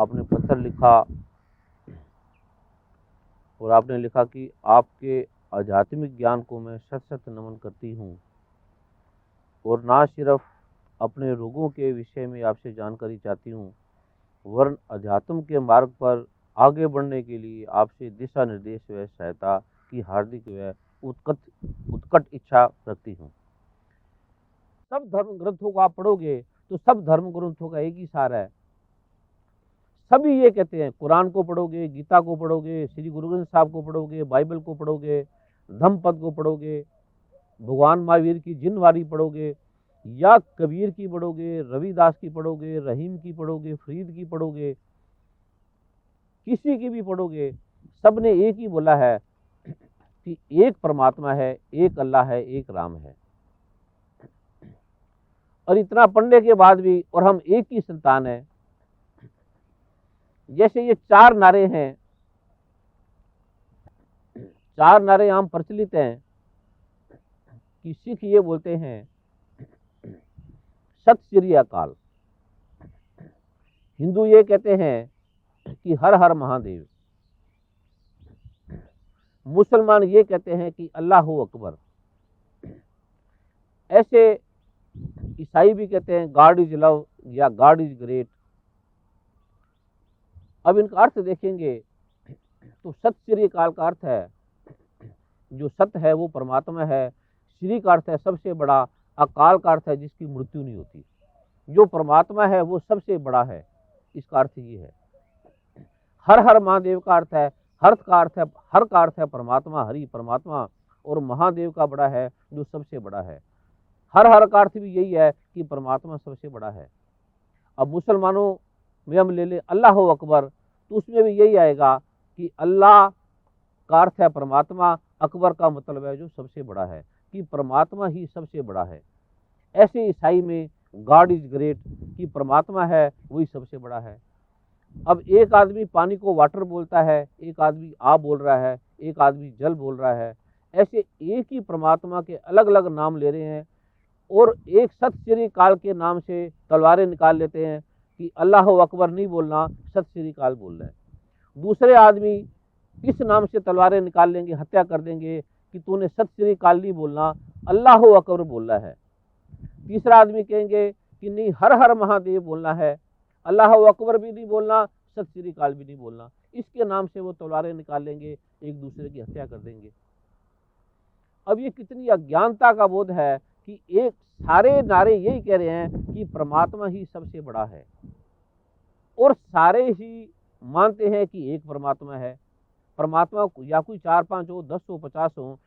आपने पत्र लिखा और आपने लिखा कि आपके आध्यात्मिक ज्ञान को मैं शत शत नमन करती हूँ और ना सिर्फ अपने रोगों के विषय में आपसे जानकारी चाहती हूँ, वरन अध्यात्म के मार्ग पर आगे बढ़ने के लिए आपसे दिशा निर्देश व सहायता की हार्दिक व उत्कट इच्छा रखती हूँ। सब धर्म ग्रंथों को आप पढ़ोगे तो सब धर्म ग्रंथों का एक ही सार है। सभी ये कहते हैं, कुरान को पढ़ोगे, गीता को पढ़ोगे, श्री गुरु ग्रंथ साहब को पढ़ोगे, बाइबल को पढ़ोगे, धम्मपद को पढ़ोगे, भगवान महावीर की जिनवारी पढ़ोगे या कबीर की पढ़ोगे, रविदास की पढ़ोगे, रहीम की पढ़ोगे, फरीद की पढ़ोगे, किसी की भी पढ़ोगे, सबने एक ही बोला है कि एक परमात्मा है, एक अल्लाह है, एक राम है। और इतना पढ़ने के बाद भी और हम एक ही संतान है। जैसे ये चार नारे हैं, चार नारे आम प्रचलित हैं कि सिख ये बोलते हैं सत श्री अकाल, हिंदू ये कहते हैं कि हर हर महादेव, मुसलमान ये कहते हैं कि अल्लाह अकबर, ऐसे ईसाई भी कहते हैं गॉड इज लव या गॉड इज ग्रेट। अब इनका अर्थ देखेंगे तो सत श्री अकाल का अर्थ है जो सत्य है वो परमात्मा है, श्री का अर्थ है सबसे बड़ा, अकाल का अर्थ है जिसकी मृत्यु नहीं होती। जो परमात्मा है वो सबसे बड़ा है, इसका अर्थ ये है। हर हर महादेव का अर्थ है, हर का अर्थ है परमात्मा, हरि परमात्मा, और महादेव का बड़ा है जो सबसे बड़ा है। हर का अर्थ भी यही है कि परमात्मा सबसे बड़ा है। अब मुसलमानों में हम ले ले अल्लाह अकबर, तो उसमें भी यही आएगा कि अल्लाह का अर्थ है परमात्मा, अकबर का मतलब है जो सबसे बड़ा है, कि परमात्मा ही सबसे बड़ा है। ऐसे ईसाई में गॉड इज ग्रेट, कि परमात्मा है वही सबसे बड़ा है। अब एक आदमी पानी को वाटर बोलता है, एक आदमी आप बोल रहा है, एक आदमी जल बोल रहा है। ऐसे एक ही परमात्मा के अलग अलग नाम ले रहे हैं और एक सत श्री काल के नाम से तलवारें निकाल लेते हैं कि अल्लाह अकबर नहीं बोलना, सत श्री काल बोल रहा है। दूसरे आदमी इस नाम से तलवारें निकाल लेंगे, हत्या कर देंगे कि तूने सत श्री काल नहीं बोलना, अल्लाह अकबर बोल रहा है। तीसरा आदमी कहेंगे कि नहीं, हर हर महादेव बोलना है, अल्लाह अकबर भी नहीं बोलना, सत श्री काल भी नहीं बोलना। इसके नाम से वो तलवारें निकाल लेंगे, एक दूसरे की हत्या कर देंगे। अब ये कितनी अज्ञानता का बोध है कि एक सारे नारे यही कह रहे हैं कि परमात्मा ही सबसे बड़ा है, और सारे ही मानते हैं कि एक परमात्मा है। परमात्मा या कोई 4-5 हो, 10 हो, 50 हो,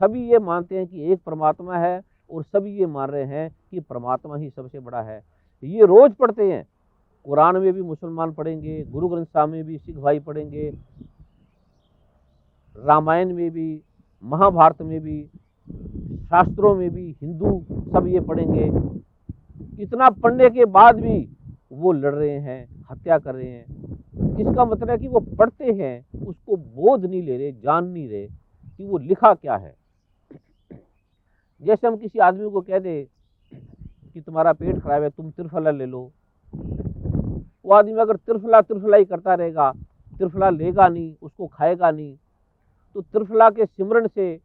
सभी ये मानते हैं कि एक परमात्मा है और सभी ये मान रहे हैं कि परमात्मा ही सबसे बड़ा है। ये रोज पढ़ते हैं, कुरान में भी मुसलमान पढ़ेंगे, गुरु ग्रंथ साहब में भी सिख भाई पढ़ेंगे, रामायण में भी, महाभारत में भी, शास्त्रों में भी हिंदू सब ये पढ़ेंगे। इतना पढ़ने के बाद भी वो लड़ रहे हैं, हत्या कर रहे हैं। इसका मतलब है कि वो पढ़ते हैं, उसको बोध नहीं ले रहे, जान नहीं रहे कि वो लिखा क्या है। जैसे हम किसी आदमी को कह दे कि तुम्हारा पेट खराब है, तुम त्रिफला ले लो, वो आदमी अगर त्रिफला ही करता रहेगा, त्रिफला लेगा नहीं, उसको खाएगा नहीं, तो त्रिफला के सिमरन से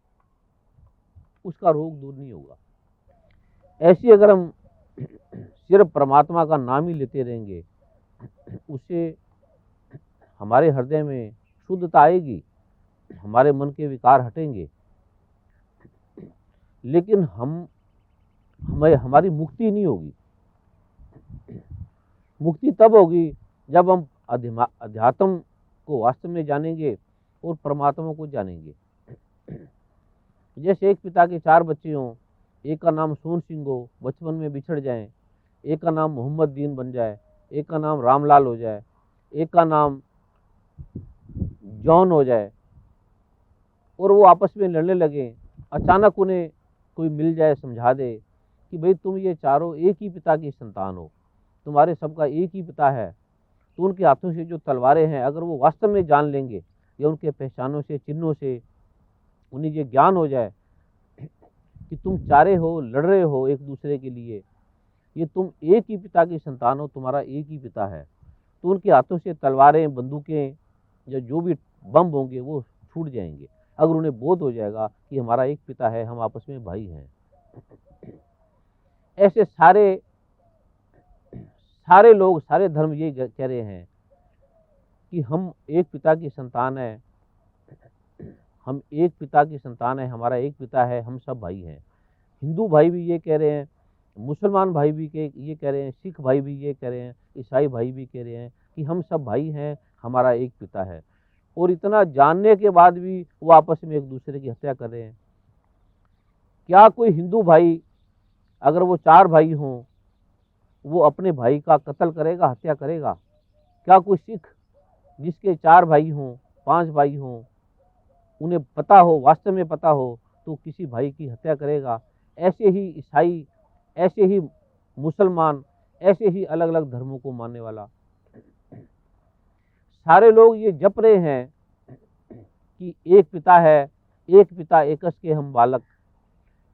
उसका रोग दूर नहीं होगा। ऐसी अगर हम सिर्फ परमात्मा का नाम ही लेते रहेंगे, उससे हमारे हृदय में शुद्धता आएगी, हमारे मन के विकार हटेंगे, लेकिन हमारी मुक्ति नहीं होगी। मुक्ति तब होगी जब हम अध्यात्म को वास्तव में जानेंगे और परमात्मा को जानेंगे। जैसे एक पिता के 4 बच्चे हों, एक का नाम सोहन सिंह हो, बचपन में बिछड़ जाएं, एक का नाम मोहम्मद दीन बन जाए, एक का नाम रामलाल हो जाए, एक का नाम जॉन हो जाए, और वो आपस में लड़ने लगे। अचानक उन्हें कोई मिल जाए, समझा दे कि भाई तुम ये चारों एक ही पिता की संतान हो, तुम्हारे सबका एक ही पिता है। तो उनके हाथों से जो तलवारें हैं, अगर वो वास्तव में जान लेंगे या उनके पहचानों से, चिन्हों से उन्हें ये ज्ञान हो जाए कि तुम चारे हो, लड़ रहे हो एक दूसरे के लिए, ये तुम एक ही पिता की संतान हो, तुम्हारा एक ही पिता है, तो उनके हाथों से तलवारें, बंदूकें या जो भी बम होंगे वो छूट जाएंगे। अगर उन्हें बोध हो जाएगा कि हमारा एक पिता है, हम आपस में भाई हैं। ऐसे सारे सारे लोग, सारे धर्म ये कह रहे हैं कि हम एक पिता की संतान है, हम एक पिता की संतान है, हमारा एक पिता है, हम सब भाई हैं। हिंदू भाई भी ये कह रहे हैं, मुसलमान भाई भी ये कह रहे हैं, सिख भाई भी ये कह रहे हैं, ईसाई भाई भी कह रहे हैं कि हम सब भाई हैं, हमारा एक पिता है। और इतना जानने के बाद भी वो आपस में एक दूसरे की हत्या कर रहे हैं। क्या कोई हिंदू भाई, अगर वो 4 भाई हों, वो अपने भाई का कत्ल करेगा, हत्या करेगा? क्या कोई सिख जिसके 4 भाई हों, 5 भाई हों, उन्हें पता हो, वास्तव में पता हो, तो किसी भाई की हत्या करेगा? ऐसे ही ईसाई, ऐसे ही मुसलमान, ऐसे ही अलग अलग धर्मों को मानने वाला, सारे लोग ये जप रहे हैं कि एक पिता है, एक पिता एकस के हम बालक।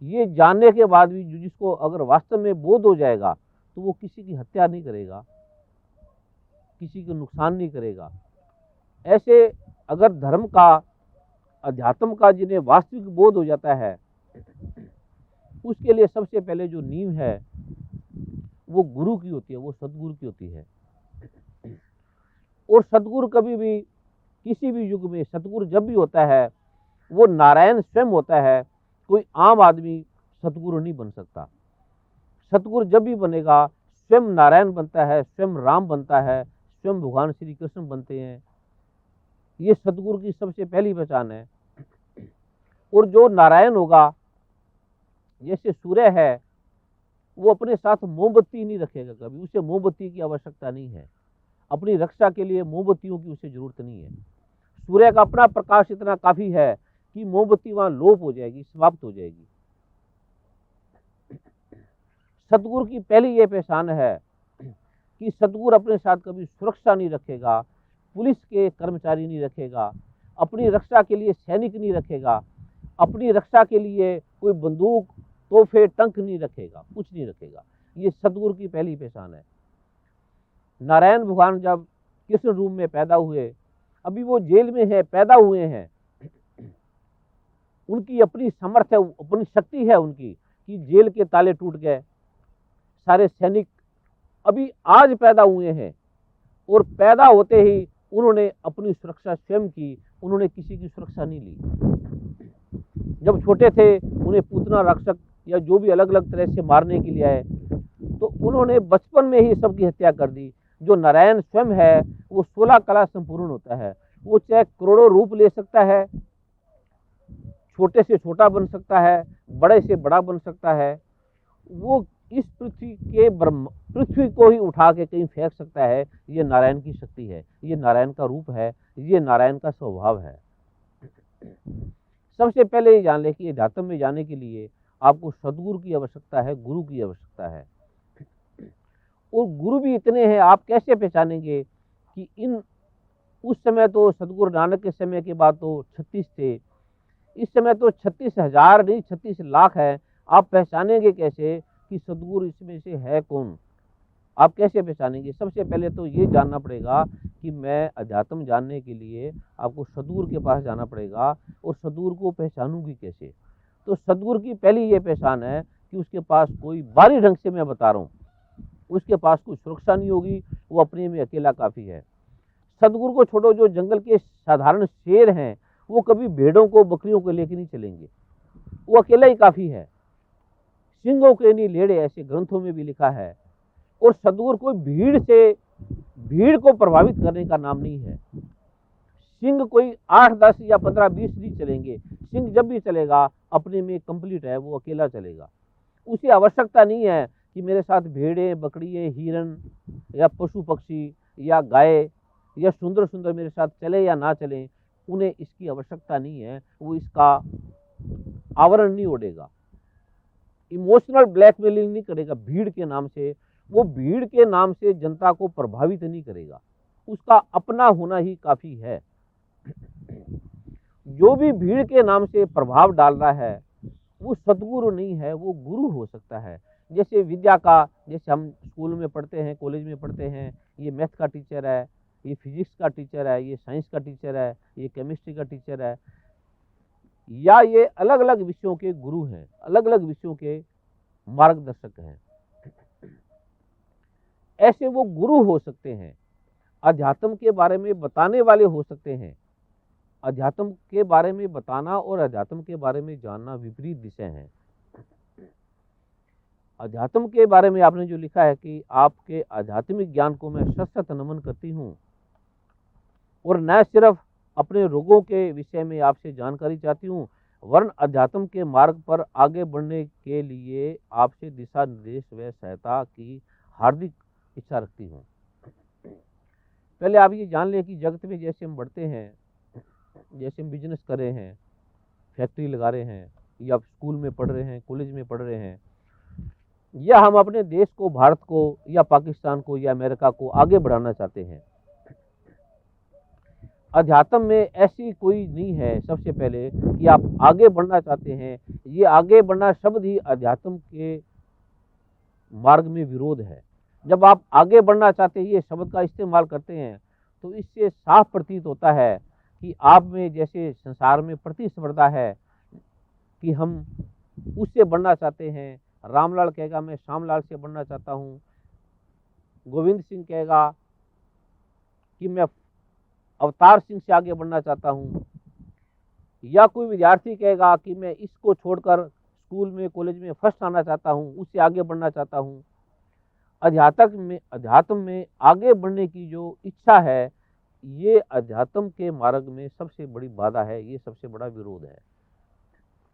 ये जानने के बाद भी जिसको अगर वास्तव में बोध हो जाएगा तो वो किसी की हत्या नहीं करेगा, किसी को नुकसान नहीं करेगा। ऐसे अगर धर्म का, अध्यात्म का जिन्हें वास्तविक बोध हो जाता है, उसके लिए सबसे पहले जो नींव है वो गुरु की होती है, वो सदगुरु की होती है। और सदगुरु कभी भी, किसी भी युग में सदगुरु जब भी होता है वो नारायण स्वयं होता है। कोई आम आदमी सदगुरु नहीं बन सकता। सदगुरु जब भी बनेगा स्वयं नारायण बनता है, स्वयं राम बनता है, स्वयं भगवान श्री कृष्ण बनते हैं। ये सदगुरु की सबसे पहली पहचान है। और जो नारायण होगा, जैसे सूर्य है, वो अपने साथ मोमबत्ती नहीं रखेगा कभी, उसे मोमबत्ती की आवश्यकता नहीं है। अपनी रक्षा के लिए मोमबत्तियों की उसे जरूरत नहीं है। सूर्य का अपना प्रकाश इतना काफी है कि मोमबत्ती वहां लोप हो जाएगी, समाप्त हो जाएगी। सतगुरु की पहली यह पहचान है कि सतगुरु अपने साथ कभी सुरक्षा नहीं रखेगा, पुलिस के कर्मचारी नहीं रखेगा, अपनी रक्षा के लिए सैनिक नहीं रखेगा, अपनी रक्षा के लिए कोई बंदूक, तोहफे, टंक नहीं रखेगा, कुछ नहीं रखेगा। ये सतगुरु की पहली पहचान है। नारायण भगवान जब कृष्ण रूप में पैदा हुए, अभी वो जेल में है, पैदा हुए हैं, उनकी अपनी समर्थ है, अपनी शक्ति है उनकी कि जेल के ताले टूट गए। सारे सैनिक अभी आज पैदा हुए हैं और पैदा होते ही उन्होंने अपनी सुरक्षा स्वयं की, उन्होंने किसी की सुरक्षा नहीं ली। जब छोटे थे उन्हें पूतना रक्षक या जो भी अलग अलग तरह से मारने के लिए आए तो उन्होंने बचपन में ही सबकी हत्या कर दी। जो नारायण स्वयं है वो 16 कला संपूर्ण होता है। वो चाहे करोड़ों रूप ले सकता है, छोटे से छोटा बन सकता है, बड़े से बड़ा बन सकता है। वो इस पृथ्वी को ही उठा के कहीं फेंक सकता है। ये नारायण की शक्ति है, ये नारायण का रूप है, ये नारायण का स्वभाव है। सबसे पहले ये जान ले कि अध्यात्म में जाने के लिए आपको सदगुरु की आवश्यकता है, गुरु की आवश्यकता है। और गुरु भी इतने हैं, आप कैसे पहचानेंगे कि इन, उस समय तो सदगुरु नानक के समय के बाद तो 36 थे, इस समय तो 36,000 नहीं 36 लाख है। आप पहचानेंगे कैसे कि सदगुरु इसमें से है कौन? आप कैसे पहचानेंगे? सबसे पहले तो ये जानना पड़ेगा कि मैं अध्यात्म जानने के लिए आपको सदगुरु के पास जाना पड़ेगा। और सदगुरु को पहचानूंगी कैसे? तो सदगुरु की पहली ये पहचान है कि उसके पास कोई, बाहरी ढंग से मैं बता रहा हूँ, उसके पास कोई सुरक्षा नहीं होगी, वो अपने में अकेला काफी है। सदगुरु को छोड़ो, जो जंगल के साधारण शेर हैं वो कभी भेड़ों को, बकरियों को लेकर नहीं चलेंगे, वो अकेला ही काफी है। सिंहों के नहीं लेड़े, ऐसे ग्रंथों में भी लिखा है। और सदगुरु कोई भीड़ को प्रभावित करने का नाम नहीं है। सिंह कोई 8, 10 या 15, 20 नहीं चलेंगे। सिंह जब भी चलेगा अपने में कंप्लीट है, वो अकेला चलेगा। उसे आवश्यकता नहीं है कि मेरे साथ भेड़े, बकरियां, हिरन या पशु पक्षी या गाय या सुंदर सुंदर मेरे साथ चले या ना चले, उन्हें इसकी आवश्यकता नहीं है। वो इसका आवरण नहीं ओढ़ेगा, इमोशनल ब्लैकमेलिंग नहीं करेगा भीड़ के नाम से। वो भीड़ के नाम से जनता को प्रभावित नहीं करेगा, उसका अपना होना ही काफी है। जो भी भीड़ के नाम से प्रभाव डाल रहा है वो सदगुरु नहीं है, वो गुरु हो सकता है। जैसे विद्या का, जैसे हम स्कूल में पढ़ते हैं, कॉलेज में पढ़ते हैं, ये मैथ का टीचर है, ये फिजिक्स का टीचर है, ये साइंस का टीचर है, ये केमिस्ट्री का टीचर है, या ये अलग अलग विषयों के गुरु हैं, अलग अलग विषयों के मार्गदर्शक हैं। ऐसे वो गुरु हो सकते हैं, अध्यात्म के बारे में बताने वाले हो सकते हैं। अध्यात्म के बारे में बताना और अध्यात्म के बारे में जानना विपरीत विषय हैं। अध्यात्म के बारे में आपने जो लिखा है कि आपके आध्यात्मिक ज्ञान को मैं शत शत नमन करती हूँ, और न सिर्फ अपने रोगों के विषय में आपसे जानकारी चाहती हूँ, वर्ण अध्यात्म के मार्ग पर आगे बढ़ने के लिए आपसे दिशा निर्देश व सहायता की हार्दिक इच्छा रखती हूँ। पहले आप ये जान लें कि जगत में जैसे हम बढ़ते हैं, जैसे हम बिजनेस कर रहे हैं, फैक्ट्री लगा रहे हैं, या स्कूल में पढ़ रहे हैं, कॉलेज में पढ़ रहे हैं, या हम अपने देश को, भारत को या पाकिस्तान को या अमेरिका को आगे बढ़ाना चाहते हैं, अध्यात्म में ऐसी कोई नहीं है सबसे पहले कि आप आगे बढ़ना चाहते हैं। ये आगे बढ़ना शब्द ही अध्यात्म के मार्ग में विरोध है। जब आप आगे बढ़ना चाहते हैं, ये शब्द का इस्तेमाल करते हैं, तो इससे साफ प्रतीत होता है कि आप में जैसे संसार में प्रतिस्पर्धा है कि हम उससे बढ़ना चाहते हैं। रामलाल कहेगा मैं श्यामलाल से बढ़ना चाहता हूँ, गोविंद सिंह कहेगा कि मैं अवतार सिंह से आगे बढ़ना चाहता हूँ, या कोई विद्यार्थी कहेगा कि मैं इसको छोड़कर स्कूल में, कॉलेज में फर्स्ट आना चाहता हूँ, उससे आगे बढ़ना चाहता हूँ। अध्यात्म में आगे बढ़ने की जो इच्छा है, ये अध्यात्म के मार्ग में सबसे बड़ी बाधा है, ये सबसे बड़ा विरोध है।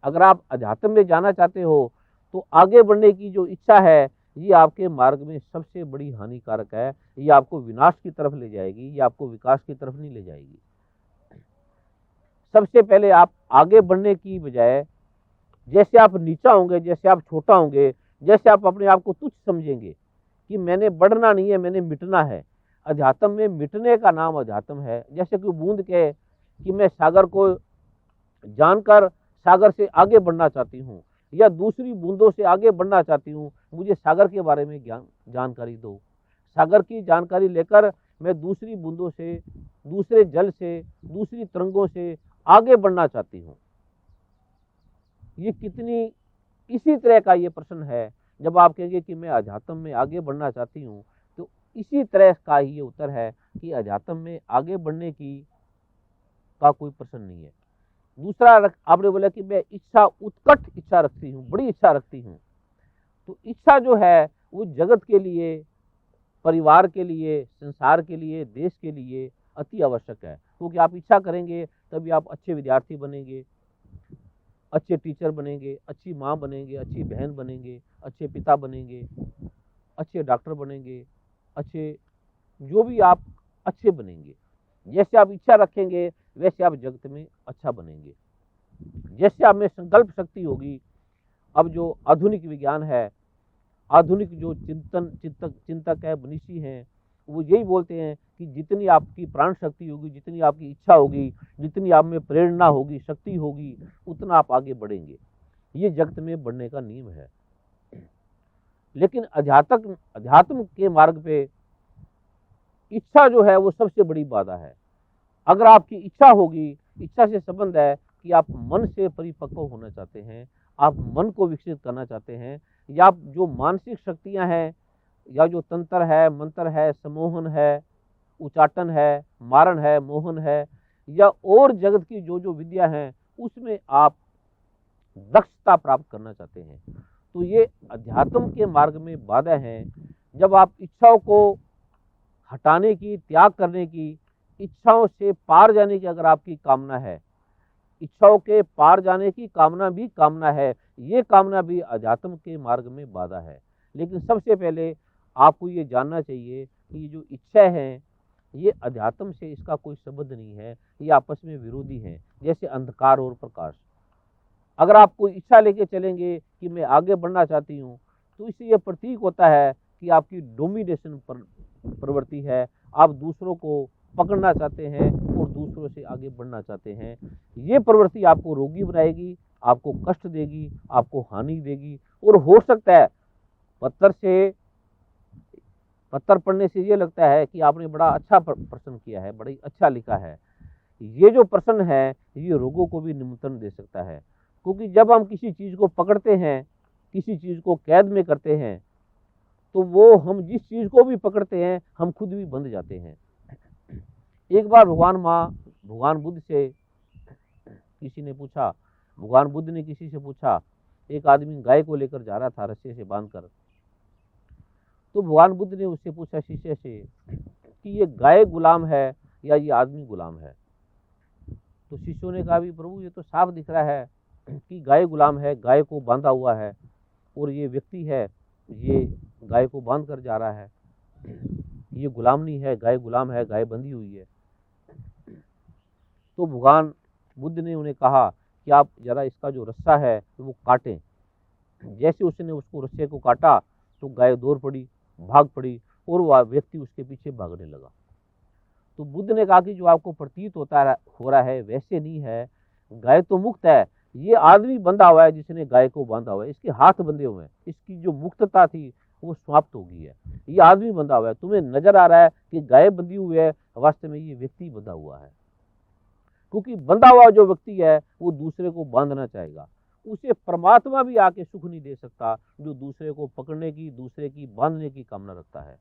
अगर आप अध्यात्म में जाना चाहते हो तो आगे बढ़ने की जो इच्छा है, ये आपके मार्ग में सबसे बड़ी हानिकारक है। ये आपको विनाश की तरफ ले जाएगी, ये आपको विकास की तरफ नहीं ले जाएगी। सबसे पहले आप आगे बढ़ने की बजाय, जैसे आप नीचा होंगे, जैसे आप छोटा होंगे, जैसे आप अपने आप को तुच्छ समझेंगे कि मैंने बढ़ना नहीं है, मैंने मिटना है। अध्यात्म में मिटने का नाम अध्यात्म है। जैसे कोई बूंद कहे कि मैं सागर को जानकर सागर से आगे बढ़ना चाहती हूँ, या दूसरी बूंदों से आगे बढ़ना चाहती हूँ, मुझे सागर के बारे में जानकारी दो। सागर की जानकारी लेकर मैं दूसरी बूंदों से, दूसरे जल से, दूसरी तरंगों से आगे बढ़ना चाहती हूँ। ये कितनी इसी तरह का ये प्रश्न है। जब आप कहेंगे कि मैं अध्यात्म में आगे बढ़ना चाहती हूँ, तो इसी तरह का ही ये उत्तर है कि अध्यात्म में आगे बढ़ने की का कोई प्रश्न नहीं है। दूसरा आपने बोला कि मैं उत्कट इच्छा रखती हूँ, बड़ी इच्छा रखती हूँ। तो इच्छा जो है वो जगत के लिए, परिवार के लिए, संसार के लिए, देश के लिए अति आवश्यक है। क्योंकि आप इच्छा करेंगे तभी आप अच्छे विद्यार्थी बनेंगे, अच्छे टीचर बनेंगे, अच्छी माँ बनेंगे, अच्छी बहन बनेंगे, अच्छे पिता बनेंगे, अच्छे डॉक्टर बनेंगे, अच्छे जो भी आप अच्छे बनेंगे। जैसे आप इच्छा रखेंगे वैसे आप जगत में अच्छा बनेंगे। जैसे आप में संकल्प शक्ति होगी। अब जो आधुनिक विज्ञान है, आधुनिक जो चिंतक है, मनीषी हैं, वो यही बोलते हैं कि जितनी आपकी प्राण शक्ति होगी, जितनी आपकी इच्छा होगी, जितनी आप में प्रेरणा होगी, शक्ति होगी, उतना आप आगे बढ़ेंगे। ये जगत में बढ़ने का नियम है। लेकिन अध्यात्म के मार्ग पे इच्छा जो है वो सबसे बड़ी बाधा है। अगर आपकी इच्छा होगी, इच्छा से संबंध है कि आप मन से परिपक्व होना चाहते हैं, आप मन को विकसित करना चाहते हैं, या जो मानसिक शक्तियां हैं, या जो तंत्र है, मंत्र है, सम्मोहन है, उच्चाटन है, मारण है, मोहन है, या और जगत की जो जो विद्या है, उसमें आप दक्षता प्राप्त करना चाहते हैं, तो ये अध्यात्म के मार्ग में बाधा है। जब आप इच्छाओं को हटाने की, त्याग करने की, इच्छाओं से पार जाने की अगर आपकी कामना है, इच्छाओं के पार जाने की कामना भी कामना है, ये कामना भी अध्यात्म के मार्ग में बाधा है। लेकिन सबसे पहले आपको ये जानना चाहिए कि ये जो इच्छा है, ये अध्यात्म से इसका कोई संबंध नहीं है, ये आपस में विरोधी हैं, जैसे अंधकार और प्रकाश। अगर आप कोई इच्छा लेके चलेंगे कि मैं आगे बढ़ना चाहती हूँ, तो इससे ये प्रतीक होता है कि आपकी डोमिनेशन प्रवृत्ति है, आप दूसरों को पकड़ना चाहते हैं और दूसरों से आगे बढ़ना चाहते हैं। ये प्रवृत्ति आपको रोगी बनाएगी, आपको कष्ट देगी, आपको हानि देगी, और हो सकता है पत्थर पढ़ने से ये लगता है कि आपने बड़ा अच्छा प्रश्न किया है, बड़ा ही अच्छा लिखा है। ये जो प्रश्न है ये रोगों को भी निमंत्रण दे सकता है, क्योंकि जब हम किसी चीज़ को पकड़ते हैं, किसी चीज़ को कैद में करते हैं, तो वो हम जिस चीज़ को भी पकड़ते हैं हम खुद भी बंध जाते हैं। एक बार भगवान बुद्ध से किसी ने पूछा, भगवान बुद्ध ने किसी से पूछा, एक आदमी गाय को लेकर जा रहा था रस्से से बांधकर, तो भगवान बुद्ध ने उससे पूछा शिष्य से कि ये गाय गुलाम है या ये आदमी गुलाम है। तो शिष्यों ने कहा भी प्रभु ये तो साफ दिख रहा है कि गाय गुलाम है, गाय को बांधा हुआ है, और ये व्यक्ति है ये गाय को बांध कर जा रहा है, ये गुलाम नहीं है, गाय गुलाम है, गाय बंधी हुई है। तो भगवान बुद्ध ने उन्हें कहा कि आप जरा इसका जो रस्सा है वो काटें। जैसे उसने उसको रस्से को काटा तो गाय दौड़ पड़ी, भाग पड़ी, और वह व्यक्ति उसके पीछे भागने लगा। तो बुद्ध ने कहा कि जो आपको प्रतीत हो रहा है वैसे नहीं है, गाय तो मुक्त है, ये आदमी बंधा हुआ है जिसने गाय को बांधा हुआ है, इसके हाथ बंधे हुए हैं, इसकी जो मुक्तता थी वो समाप्त हो गई है, ये आदमी बंधा हुआ है। तुम्हें नजर आ रहा है कि गाय बंधी हुई है, वास्तव में ये व्यक्ति बंधा हुआ है, क्योंकि बंधा हुआ जो व्यक्ति है वो दूसरे को बांधना चाहेगा। उसे परमात्मा भी आके सुख नहीं दे सकता जो दूसरे को पकड़ने की, दूसरे की बांधने की कामना रखता है।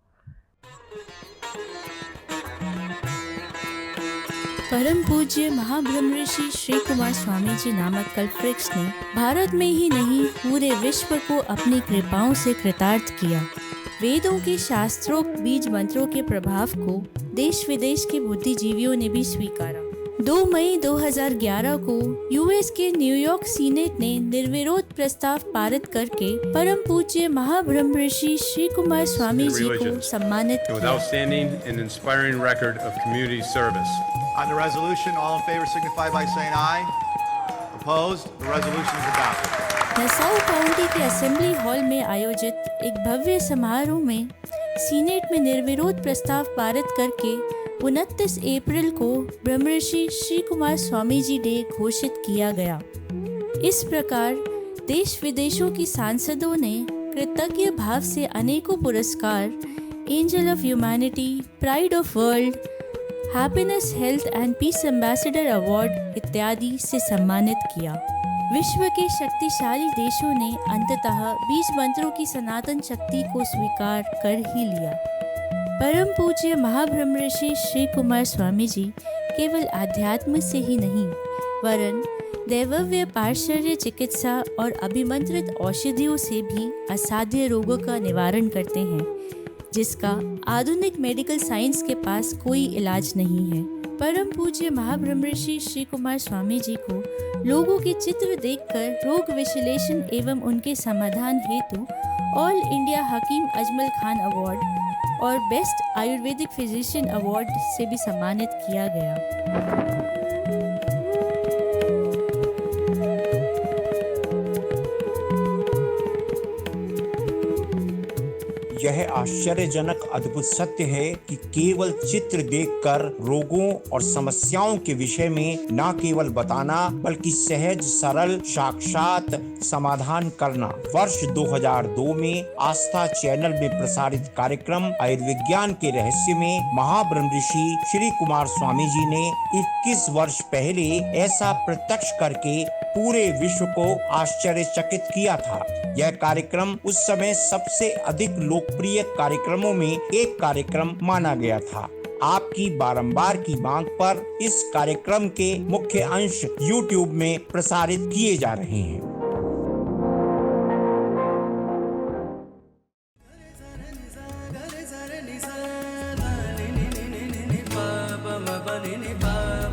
परम पूज्य महाब्रह्म ऋषि श्री कुमार स्वामी जी नामक कल्पवृक्ष ने भारत में ही नहीं पूरे विश्व को अपनी कृपाओं से कृतार्थ किया। वेदों के शास्त्रोक्त बीज मंत्रों के प्रभाव को देश विदेश के बुद्धिजीवियों ने भी स्वीकारा। 2 मई 2011 को यूएस के न्यूयॉर्क सीनेट ने निर्विरोध प्रस्ताव पारित करके परम पूज्य महाब्रह्म ऋषि श्री कुमार स्वामी जी को सम्मानित किया। On the resolution, all in favor signify by saying aye. Opposed? The resolution is adopted. Nassau county के असेंबली हॉल में आयोजित एक भव्य समारोह में सीनेट में निर्विरोध प्रस्ताव पारित करके 29 अप्रैल को ब्रह्मर्षि श्री कुमार स्वामी जी डे घोषित किया गया। इस प्रकार देश विदेशों की सांसदों ने कृतज्ञ भाव से अनेकों पुरस्कार, angel of humanity, pride of world, happiness, health and piece ambassador award इत्यादि से सम्मानित किया। विश्व के शक्तिशाली देशों ने अंततः बीज मंत्रों की सनातन शक्ति को स्वीकार कर ही लिया। परम पूज्य महाब्रह्म ऋषि श्री कुमार स्वामी जी केवल आध्यात्म से ही नहीं वरन दैवव्य पार्श्व चिकित्सा और अभिमंत्रित औषधियों से भी असाध्य रोगों का निवारण करते हैं, जिसका आधुनिक मेडिकल साइंस के पास कोई इलाज नहीं है। परम पूज्य महाब्रह्म ऋषि श्री कुमार स्वामी जी को लोगों के चित्र देखकर रोग विश्लेषण एवं उनके समाधान हेतु all India Hakim Ajmal Khan award और बेस्ट आयुर्वेदिक फिजिशियन अवार्ड से भी सम्मानित किया गया। यह आश्चर्यजनक अद्भुत सत्य है कि केवल चित्र देखकर रोगों और समस्याओं के विषय में न केवल बताना बल्कि सहज सरल साक्षात समाधान करना। वर्ष 2002 में आस्था चैनल में प्रसारित कार्यक्रम आयुर्विज्ञान के रहस्य में महाब्रह्म ऋषि श्री कुमार स्वामी जी ने 21 वर्ष पहले ऐसा प्रत्यक्ष करके पूरे विश्व को आश्चर्यचकित किया था। यह कार्यक्रम उस समय सबसे अधिक लोकप्रिय कार्यक्रमों में एक कार्यक्रम माना गया था। आपकी बारंबार की मांग पर इस कार्यक्रम के मुख्य अंश YouTube में प्रसारित किए जा रहे हैं। Bye.